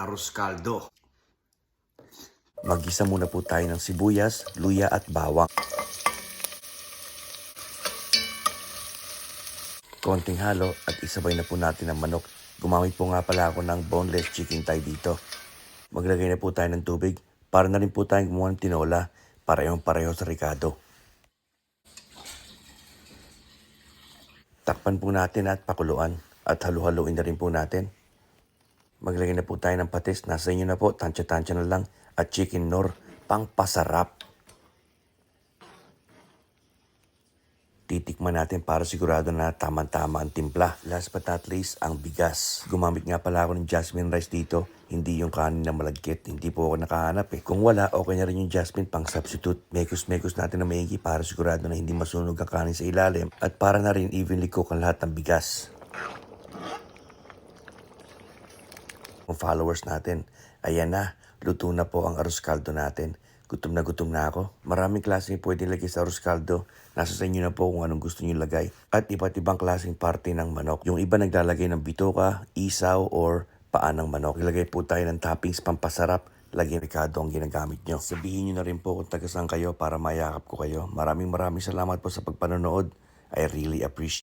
arroz caldo. Mag-isa muna po tayo ng sibuyas, luya at bawang. Konting halo at isabay na po natin ang manok. Gumamit po nga pala ako ng boneless chicken thigh dito. Maglagay na po tayo ng tubig para na rin po tayong gumawa ng tinola. Parehong-pareho sa ricado. Takpan po natin at pakuluan at halu-haluin na rin po natin. Maglagay na po tayo ng patis. Nasa inyo na po, tansya-tansya na lang. At chicken nor, pangpasarap. Titikman natin para sigurado na tama-tama ang timpla. Last but not least, ang bigas. Gumamit nga pala ako ng jasmine rice dito. Hindi yung kanin na malagkit. Hindi po ako nakahanap eh. Kung wala, okay na rin yung jasmine pang substitute. Mekos-mekos natin na maigi para sigurado na hindi masunog ang kanin sa ilalim. At para na rin evenly cook ang lahat ng bigas. Kung followers natin, ayan na. Luto na po ang arroz caldo natin. Gutom na ako. Maraming klaseng pwede lagay sa arroz caldo. Nasa sa inyo na po kung anong gusto nyo lagay. At iba't ibang klaseng parte ng manok. Yung iba naglalagay ng bitoka, isaw, or paa ng manok. Ilagay po tayo ng toppings pampasarap. Laging ricado ang ginagamit nyo. Sabihin nyo na rin po kung taga saan kayo para mayakap ko kayo. Maraming salamat po sa pagpanonood. I really appreciate